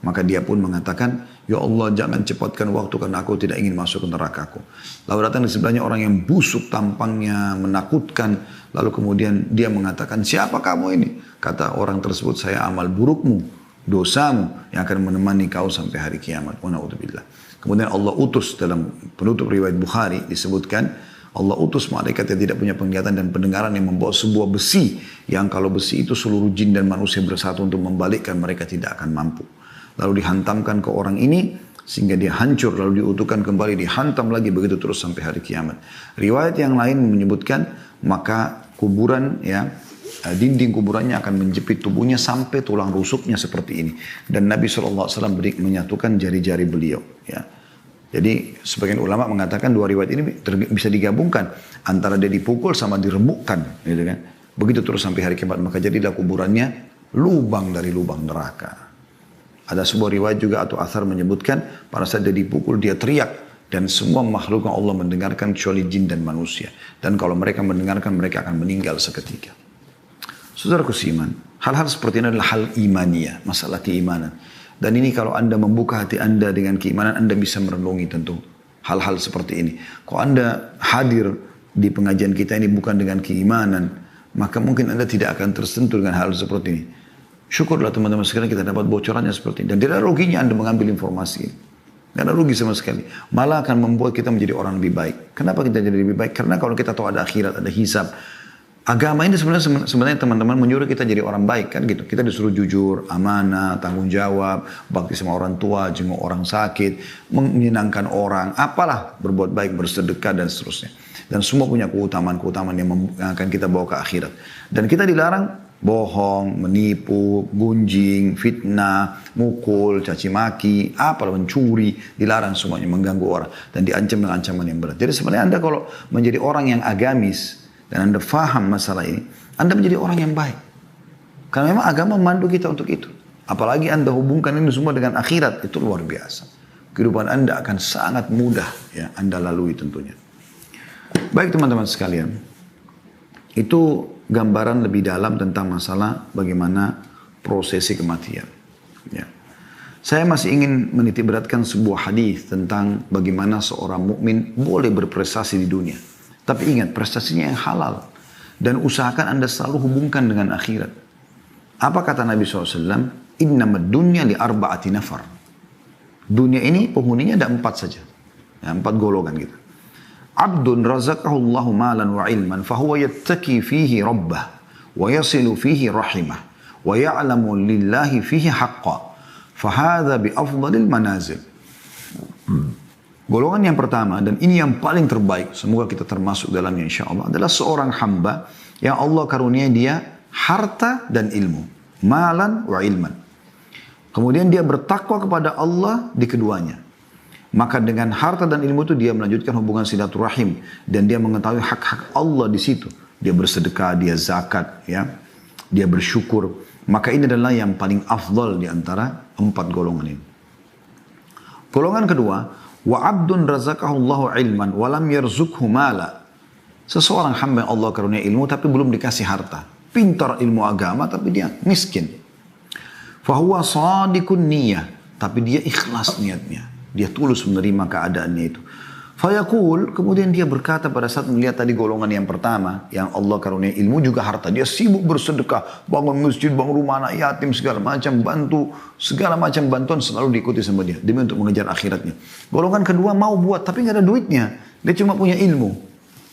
Maka dia pun mengatakan, ya Allah jangan cepatkan waktu karena aku tidak ingin masuk ke nerakaku. Lalu datang di sebelahnya orang yang busuk tampangnya, menakutkan. Lalu kemudian dia mengatakan, siapa kamu ini? Kata orang tersebut, saya amal burukmu, dosamu yang akan menemani kau sampai hari kiamat. Wa na'udzubillah. Kemudian Allah utus, dalam penutup riwayat Bukhari disebutkan, Allah utus malaikat yang tidak punya penglihatan dan pendengaran yang membawa sebuah besi. Yang kalau besi itu seluruh jin dan manusia bersatu untuk membalikkan, mereka tidak akan mampu. Lalu dihantamkan ke orang ini sehingga dia hancur, lalu diutuhkan kembali, dihantam lagi, begitu terus sampai hari kiamat. Riwayat yang lain menyebutkan maka kuburan, ya, dinding kuburannya akan menjepit tubuhnya sampai tulang rusuknya seperti ini. Dan Nabi SAW menyatukan jari-jari beliau, ya. Jadi sebagian ulama mengatakan dua riwayat ini bisa digabungkan antara dia dipukul sama diremukkan, gitu kan. Begitu terus sampai hari kiamat, maka jadilah kuburannya lubang dari lubang neraka. Ada sebuah riwayat juga atau athar menyebutkan pada saat dia dipukul dia teriak dan semua makhluk Allah mendengarkan kecuali jin dan manusia. Dan kalau mereka mendengarkan mereka akan meninggal seketika. Saudaraku seiman, hal-hal seperti ini adalah hal imaniyah, masalah keimanan. Dan ini kalau Anda membuka hati Anda dengan keimanan, Anda bisa merenungi tentu hal-hal seperti ini. Kalau Anda hadir di pengajian kita ini bukan dengan keimanan, maka mungkin Anda tidak akan tersentuh dengan hal seperti ini. Syukurlah teman-teman sekalian kita dapat bocorannya seperti ini. Dan tidak ada ruginya Anda mengambil informasi ini. Tidak ada rugi sama sekali. Malah akan membuat kita menjadi orang lebih baik. Kenapa kita jadi lebih baik? Karena kalau kita tahu ada akhirat, ada hisab. Agama ini sebenarnya teman-teman menyuruh kita jadi orang baik kan gitu. Kita disuruh jujur, amanah, tanggung jawab, bakti sama orang tua, jenguk orang sakit, menyenangkan orang, apalah, berbuat baik, bersedekah dan seterusnya. Dan semua punya keutamaan-keutamaan yang akan kita bawa ke akhirat. Dan kita dilarang bohong, menipu, gunjing, fitnah, mukul, caci maki, apalah, mencuri, dilarang semuanya, mengganggu orang dan diancam dengan ancaman yang berat. Jadi sebenarnya Anda kalau menjadi orang yang agamis dan Anda faham masalah ini, Anda menjadi orang yang baik. Karena memang agama memandu kita untuk itu. Apalagi Anda hubungkan ini semua dengan akhirat, itu luar biasa. Kehidupan Anda akan sangat mudah ya Anda lalui tentunya. Baik teman-teman sekalian, itu gambaran lebih dalam tentang masalah bagaimana prosesi kematian. Ya. Saya masih ingin menitikberatkan sebuah hadis tentang bagaimana seorang mukmin boleh berprestasi di dunia. Tapi ingat prestasinya yang halal dan usahakan Anda selalu hubungkan dengan akhirat. Apa kata Nabi SAW? Innamad dunya li arba'ati nafar. Dunia ini penghuninya ada 4 saja, ya, 4 golongan gitu. Abdun razaqahullahu malan wa ilman fahuwa yattaki fihi rabbah wa yasilu fihi rahimah wa ya'lamu lillahi fihi haqqa fahadha bi afdalil manazil. Golongan yang pertama dan ini yang paling terbaik, semoga kita termasuk dalamnya insyaallah, adalah seorang hamba yang Allah karunia dia harta dan ilmu, malan wa ilman. Kemudian dia bertakwa kepada Allah di keduanya. Maka dengan harta dan ilmu itu dia melanjutkan hubungan silaturahim dan dia mengetahui hak-hak Allah di situ. Dia bersedekah, dia zakat, ya. Dia bersyukur. Maka ini adalah yang paling afdal di antara 4 golongan ini. Golongan kedua, wa abdun razaqahullahu ilman wa lam yarzuqhu mala. Seseorang hamba yang Allah karunia ilmu tapi belum dikasih harta. Pintar ilmu agama tapi dia miskin. Fahuwa sadikun niyah, tapi dia ikhlas niatnya. Dia tulus menerima keadaannya itu. Fayaqul, kemudian dia berkata pada saat melihat tadi golongan yang pertama, yang Allah karunia ilmu juga harta. Dia sibuk bersedekah, bangun masjid, bangun rumah anak yatim, segala macam, bantu, segala macam bantuan selalu diikuti sama dia. Demi untuk mengejar akhiratnya. Golongan kedua mau buat, tapi nggak ada duitnya. Dia cuma punya ilmu.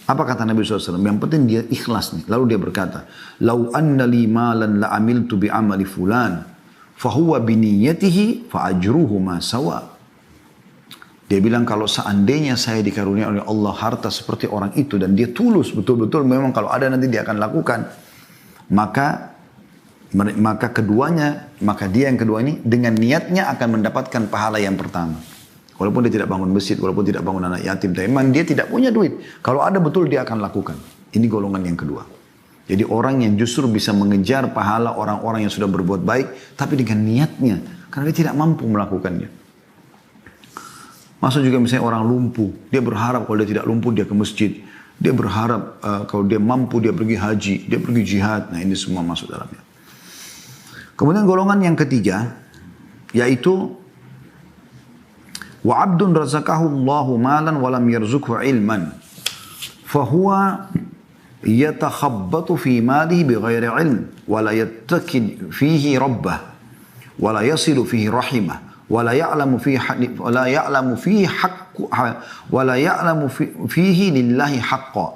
Apa kata Nabi SAW? Yang penting dia ikhlas nih. Lalu dia berkata, Lau anna li malan la amiltu bi amali fulan, fahuwa biniyatihi fa ajruhu ma sawa. Dia bilang kalau seandainya saya dikarunia oleh Allah harta seperti orang itu dan dia tulus betul-betul memang kalau ada nanti dia akan lakukan, maka dia yang kedua ini dengan niatnya akan mendapatkan pahala yang pertama. Walaupun dia tidak bangun masjid, walaupun tidak bangun anak yatim, tapi memang dia tidak punya duit. Kalau ada betul dia akan lakukan. Ini golongan yang kedua. Jadi orang yang justru bisa mengejar pahala orang-orang yang sudah berbuat baik tapi dengan niatnya karena dia tidak mampu melakukannya. Masa juga misalnya orang lumpuh, dia berharap kalau dia tidak lumpuh dia ke masjid. Dia berharap kalau dia mampu dia pergi haji, dia pergi jihad. Nah ini semua masuk dalamnya. Kemudian golongan yang ketiga yaitu wa abdun razaqahu Allahu malan wa lam yarzuqhu ilman fahuwa yatakhabbatu fi malihi bighairi ilm wa la yattaqid fihi rabbah wa la yasilu fihi rahimah wa la ya'lamu fihi lillahi haqqan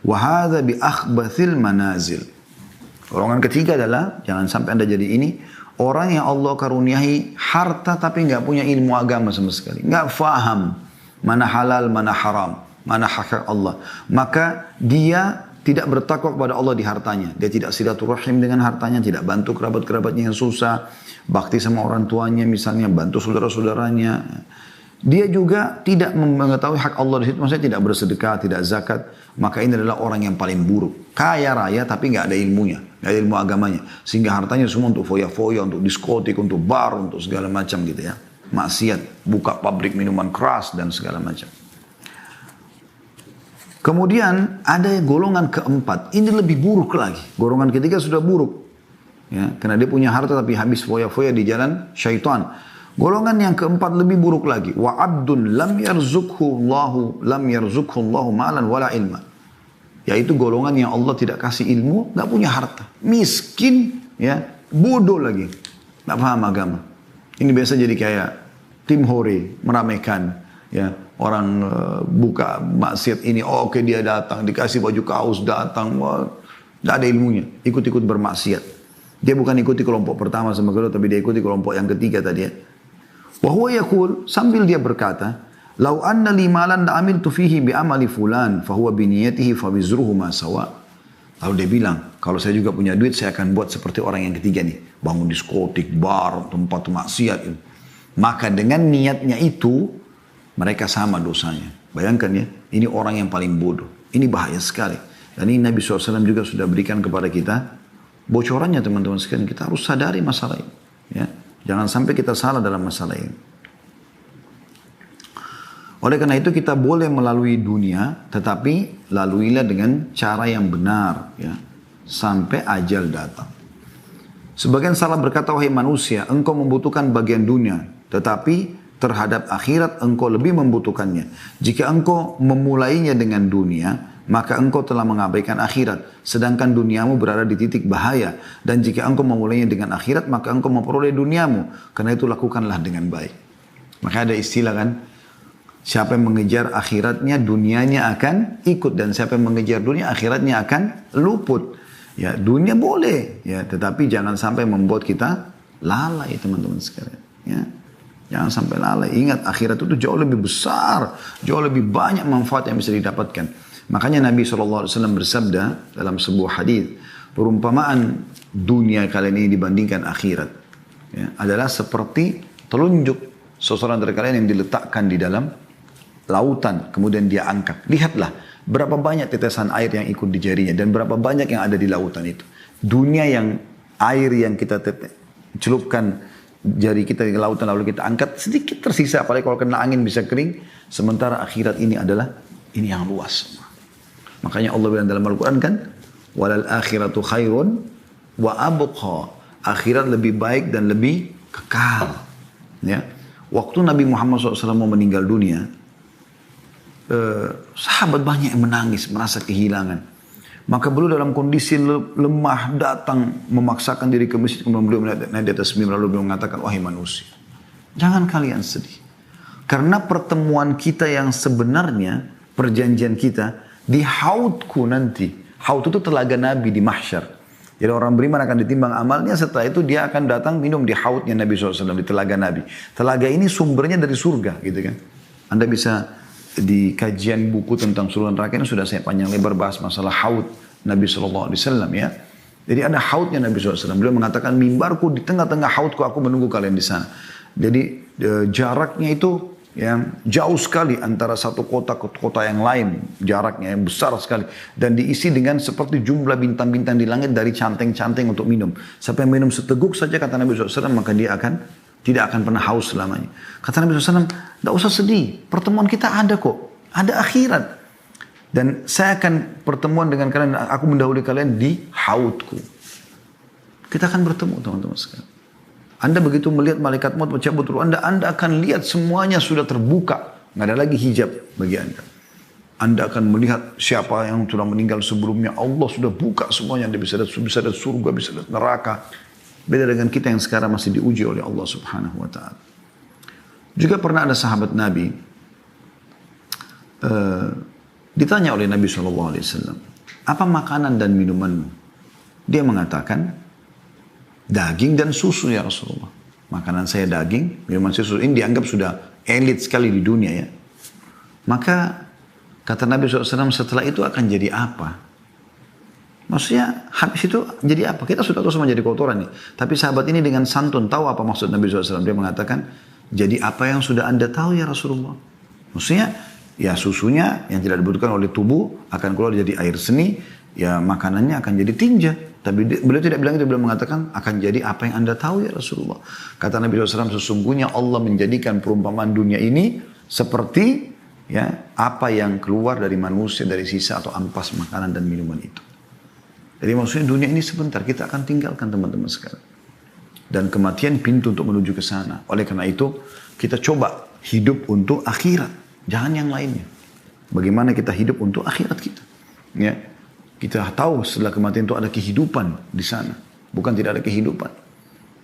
wa hadha bi akhbathil manazil. Golongan ketiga adalah, jangan sampai Anda jadi ini, orang yang Allah karuniai harta tapi nggak punya ilmu agama sama sekali. Nggak faham mana halal, mana haram, mana hak Allah. Maka dia tidak bertakwa kepada Allah di hartanya. Dia tidak silaturahim dengan hartanya, tidak bantu kerabat-kerabatnya yang susah, bakti sama orang tuanya misalnya, bantu saudara-saudaranya. Dia juga tidak mengetahui hak Allah di situ, maksudnya tidak bersedekah, tidak zakat. Maka ini adalah orang yang paling buruk. Kaya raya tapi nggak ada ilmunya, nggak ada ilmu agamanya. Sehingga hartanya semua untuk foya-foya, untuk diskotik, untuk bar, untuk segala macam gitu ya. Maksiat, buka pabrik minuman keras dan segala macam. Kemudian ada golongan keempat, ini lebih buruk lagi. Golongan ketiga sudah buruk. Ya, karena dia punya harta tapi habis foya-foya di jalan syaitan. Golongan yang keempat lebih buruk lagi. Wa abdun lam yarzuqhu Allahu malan wala ilma. Yaitu golongan yang Allah tidak kasih ilmu, nggak punya harta, miskin, ya, bodoh lagi, nggak paham agama. Ini biasa jadi kayak tim hore meramaikan, ya, orang buka maksiat ini, oke dia datang, dikasih baju kaos datang, wah, nggak ada ilmunya, ikut-ikut bermaksiat. Dia bukan ikuti kelompok pertama sama kedua, tapi dia ikuti kelompok yang ketiga tadi ya. Wahuwa yakul, sambil dia berkata, lau anna li malan la amiltu fihi bi amali fulan fahuwa bi niyatihi fa wizruhu ma sawa. Lalu dia bilang, kalau saya juga punya duit saya akan buat seperti orang yang ketiga nih, bangun diskotik, bar, tempat maksiat itu. Maka dengan niatnya itu mereka sama dosanya. Bayangkan ya, ini orang yang paling bodoh. Ini bahaya sekali. Dan ini Nabi SAW juga sudah berikan kepada kita bocorannya teman-teman sekalian. Kita harus sadari masalah ini. Ya. Jangan sampai kita salah dalam masalah ini. Oleh karena itu kita boleh melalui dunia, tetapi laluilah dengan cara yang benar, ya, sampai ajal datang. Sebagian salah berkata, wahai manusia, engkau membutuhkan bagian dunia, tetapi terhadap akhirat engkau lebih membutuhkannya. Jika engkau memulainya dengan dunia, maka engkau telah mengabaikan akhirat, sedangkan duniamu berada di titik bahaya. Dan jika engkau memulainya dengan akhirat, maka engkau memperoleh duniamu. Karena itu lakukanlah dengan baik. Maka ada istilah kan, siapa yang mengejar akhiratnya, dunianya akan ikut. Dan siapa yang mengejar dunia, akhiratnya akan luput. Ya, dunia boleh, ya, tetapi jangan sampai membuat kita lalai teman-teman sekalian. Ya. Jangan sampai lalai. Ingat, akhirat itu jauh lebih besar, jauh lebih banyak manfaat yang bisa didapatkan. Makanya Nabi SAW bersabda dalam sebuah hadis, perumpamaan dunia kalian ini dibandingkan akhirat, ya, adalah seperti telunjuk seseorang dari kalian yang diletakkan di dalam lautan, kemudian dia angkat. Lihatlah berapa banyak tetesan air yang ikut di jarinya dan berapa banyak yang ada di lautan itu. Dunia yang air yang kita celupkan jari kita di lautan lalu kita angkat, sedikit tersisa, apalagi kalau kena angin bisa kering. Sementara akhirat ini adalah ini yang luas. Makanya Allah bilang dalam Al-Quran kan, walal akhiratu khairun wa abqa. Akhirat lebih baik dan lebih kekal. Ya. Waktu Nabi Muhammad SAW mau meninggal dunia, sahabat banyak yang menangis, merasa kehilangan. Maka beliau dalam kondisi lemah datang memaksakan diri ke masjid, kemudian beliau naik di atas mimbar lalu beliau mengatakan, wahai manusia, jangan kalian sedih. Karena pertemuan kita yang sebenarnya, perjanjian kita, di haudku nanti. Haud itu telaga Nabi di mahsyar. Jadi orang beriman akan ditimbang amalnya, setelah itu dia akan datang minum di haudnya Nabi SAW, di telaga Nabi. Telaga ini sumbernya dari surga gitu kan. Anda bisa di kajian buku tentang surga neraka ini sudah saya panjang lebar bahas masalah haud Nabi SAW ya. Jadi ada haudnya Nabi SAW. Beliau mengatakan, mimbarku di tengah-tengah haudku, aku menunggu kalian di sana. Jadi jaraknya itu ya, jauh sekali antara satu kota ke kota yang lain, jaraknya yang besar sekali, dan diisi dengan seperti jumlah bintang-bintang di langit dari canteng-canteng untuk minum. Sampai minum seteguk saja kata Nabi SAW, maka dia tidak akan pernah haus selamanya. Kata Nabi SAW, tidak usah sedih, pertemuan kita ada kok, ada akhirat. Dan saya akan pertemuan dengan kalian, aku mendahului kalian di haudku. Kita akan bertemu teman-teman sekalian. Anda begitu melihat malaikat maut mencabut ruh Anda akan lihat semuanya sudah terbuka. Nggak ada lagi hijab bagi Anda. Anda akan melihat siapa yang sudah meninggal sebelumnya. Allah sudah buka semuanya. Anda bisa lihat surga, bisa lihat neraka. Beda dengan kita yang sekarang masih diuji oleh Allah subhanahu wa ta'ala. Juga pernah ada sahabat Nabi. Ditanya oleh Nabi SAW. Apa makanan dan minumanmu? Dia mengatakan. Daging dan susu ya Rasulullah. Makanan saya daging, minuman susu. Ini dianggap sudah elit sekali di dunia ya. Maka kata Nabi SAW setelah itu akan jadi apa? Maksudnya habis itu jadi apa? Kita sudah tahu semua jadi kotoran nih. Tapi sahabat ini dengan santun tahu apa maksud Nabi SAW. Dia mengatakan, jadi apa yang sudah Anda tahu ya Rasulullah? Maksudnya ya susunya yang tidak dibutuhkan oleh tubuh akan keluar jadi air seni. Ya makanannya akan jadi tinja. Tapi beliau tidak bilang itu, beliau mengatakan akan jadi apa yang Anda tahu ya Rasulullah. Kata Nabi SAW, sesungguhnya Allah menjadikan perumpamaan dunia ini seperti ya apa yang keluar dari manusia dari sisa atau ampas makanan dan minuman itu. Jadi maksudnya dunia ini sebentar kita akan tinggalkan teman-teman sekarang. Dan kematian pintu untuk menuju ke sana. Oleh karena itu kita coba hidup untuk akhirat, jangan yang lainnya. Bagaimana kita hidup untuk akhirat kita? Ya. Kita tahu setelah kematian itu ada kehidupan di sana. Bukan tidak ada kehidupan.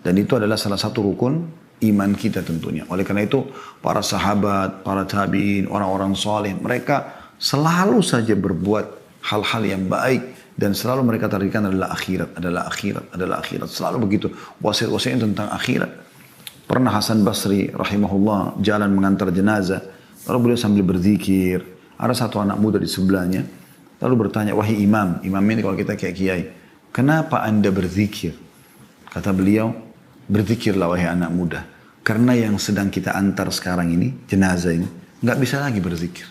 Dan itu adalah salah satu rukun iman kita tentunya. Oleh karena itu, para sahabat, para tabi'in, orang-orang soleh, mereka selalu saja berbuat hal-hal yang baik. Dan selalu mereka tarikan adalah akhirat, adalah akhirat, adalah akhirat. Selalu begitu. Wasiat-wasiatnya tentang akhirat. Pernah Hasan Basri rahimahullah jalan mengantar jenazah. Lalu beliau sambil berzikir. Ada satu anak muda di sebelahnya. Lalu bertanya, wahai imam, imam ini kalau kita kayak kiai, kenapa Anda berzikir? Kata beliau, berzikirlah wahai anak muda. Karena yang sedang kita antar sekarang ini, jenazah ini, nggak bisa lagi berzikir.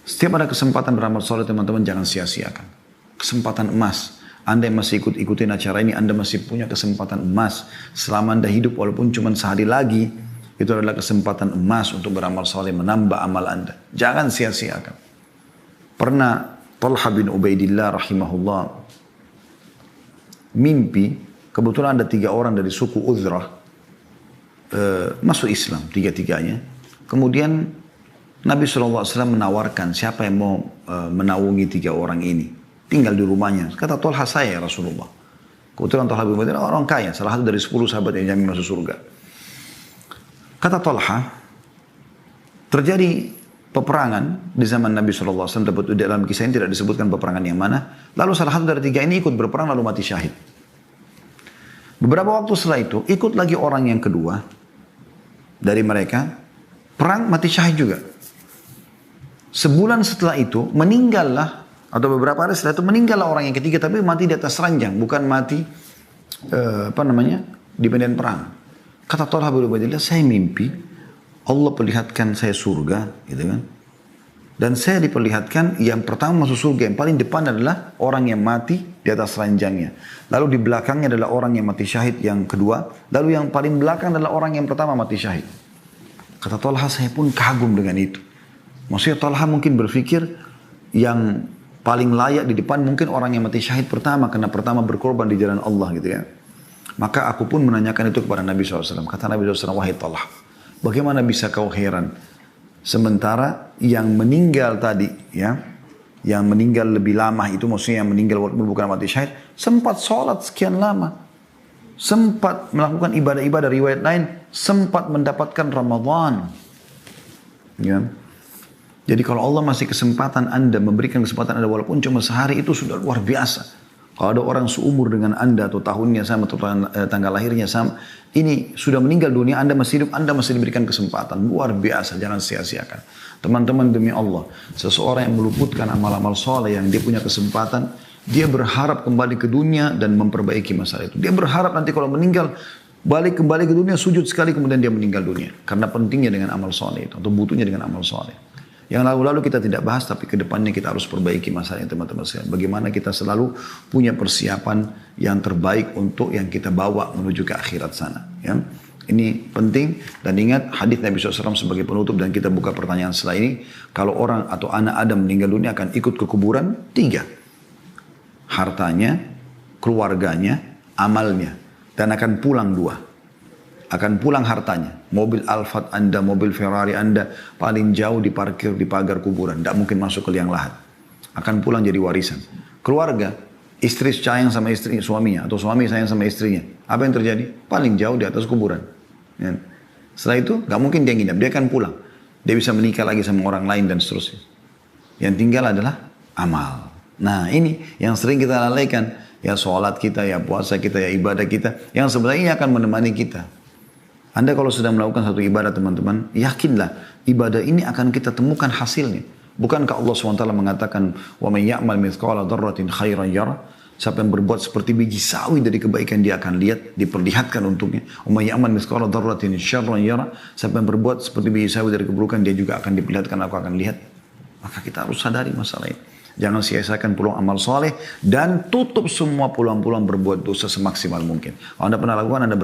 Setiap ada kesempatan beramal soleh teman-teman jangan sia-siakan. Kesempatan emas. Anda yang masih ikutin acara ini, Anda masih punya kesempatan emas. Selama Anda hidup walaupun cuma sehari lagi, itu adalah kesempatan emas untuk beramal soleh, menambah amal Anda. Jangan sia-siakan. Pernah Talha bin Ubaidillah rahimahullah mimpi, kebetulan ada 3 orang dari suku Uzrah masuk Islam, 3-3-nya. Kemudian Nabi SAW menawarkan siapa yang mau menaungi 3 orang ini. Tinggal di rumahnya. Kata Talha, saya ya Rasulullah. Kebetulan Talha bin Ubaidillah orang kaya, salah satu dari 10 sahabat yang jamin masuk surga. Kata Talha, terjadi peperangan di zaman Nabi SAW, dalam kisah ini tidak disebutkan peperangan yang mana. Lalu salah satu dari 3 ini ikut berperang lalu mati syahid. Beberapa waktu setelah itu ikut lagi orang yang kedua dari mereka, perang mati syahid juga. Sebulan setelah itu meninggallah, atau beberapa hari setelah itu meninggallah orang yang ketiga, tapi mati di atas ranjang, bukan mati di medan perang. Kata Talha bin Ubaidillah, saya mimpi Allah perlihatkan saya surga, gitu kan. Dan saya diperlihatkan yang pertama masuk surga, yang paling depan adalah orang yang mati di atas ranjangnya. Lalu di belakangnya adalah orang yang mati syahid yang kedua. Lalu yang paling belakang adalah orang yang pertama mati syahid. Kata Talha, saya pun kagum dengan itu. Maksudnya Talha mungkin berpikir yang paling layak di depan mungkin orang yang mati syahid pertama, karena pertama berkorban di jalan Allah gitu ya. Maka aku pun menanyakan itu kepada Nabi SAW. Kata Nabi SAW, wahai Talha, bagaimana bisa kau heran? Sementara yang meninggal tadi, ya, yang meninggal lebih lama itu, maksudnya yang meninggal walaupun bukan mati syahid, sempat sholat sekian lama, sempat melakukan ibadah-ibadah, riwayat lain, sempat mendapatkan Ramadan. Ya. Jadi kalau Allah masih kesempatan Anda, memberikan kesempatan Anda walaupun cuma sehari, itu sudah luar biasa. Kalau ada orang seumur dengan Anda atau tahunnya sama atau tanggal lahirnya sama, ini sudah meninggal dunia, Anda masih hidup, Anda masih diberikan kesempatan. Luar biasa, jangan sia-siakan. Teman-teman demi Allah, seseorang yang meluputkan amal-amal soleh yang dia punya kesempatan, dia berharap kembali ke dunia dan memperbaiki masalah itu. Dia berharap nanti kalau meninggal, balik kembali ke dunia, sujud sekali kemudian dia meninggal dunia. Karena pentingnya dengan amal soleh itu, atau butuhnya dengan amal soleh. Yang lalu-lalu kita tidak bahas, tapi ke depannya kita harus perbaiki masalahnya teman-teman sekalian. Bagaimana kita selalu punya persiapan yang terbaik untuk yang kita bawa menuju ke akhirat sana. Ya? Ini penting dan ingat hadis Nabi SAW sebagai penutup dan kita buka pertanyaan setelah ini. Kalau orang atau anak Adam meninggal dunia akan ikut ke kuburan 3. Hartanya, keluarganya, amalnya. Dan akan pulang 2. Akan pulang hartanya. Mobil Alphard Anda, mobil Ferrari Anda paling jauh diparkir di pagar kuburan. Tidak mungkin masuk ke liang lahat. Akan pulang jadi warisan. Keluarga, istri sayang sama istri suaminya atau suami sayang sama istrinya. Apa yang terjadi? Paling jauh di atas kuburan. Ya. Setelah itu gak mungkin dia nginap, dia akan pulang. Dia bisa menikah lagi sama orang lain dan seterusnya. Yang tinggal adalah amal. Nah ini yang sering kita lalaikan. Ya sholat kita, ya puasa kita, ya ibadah kita. Yang sebenarnya ini akan menemani kita. Anda kalau sudah melakukan satu ibadah teman-teman, yakinlah ibadah ini akan kita temukan hasilnya. Bukankah Allah SWT mengatakan, وَمَنْ يَعْمَلْ مِثْقَالَ ذَرَّةٍ خَيْرًا يَرَهُ. Siapa yang berbuat seperti biji sawi dari kebaikan dia akan lihat, diperlihatkan untuknya. وَمَنْ يَعْمَلْ مِثْقَالَ ذَرَّةٍ شَرًّا يَرَهُ. Siapa yang berbuat seperti biji sawi dari keburukan dia juga akan diperlihatkan, aku akan lihat. Maka kita harus sadari masalah ini. Jangan sia-siakan peluang amal soleh dan tutup semua peluang-peluang berbuat dosa semaksimal mungkin. Kalau Anda pernah lakukan, Anda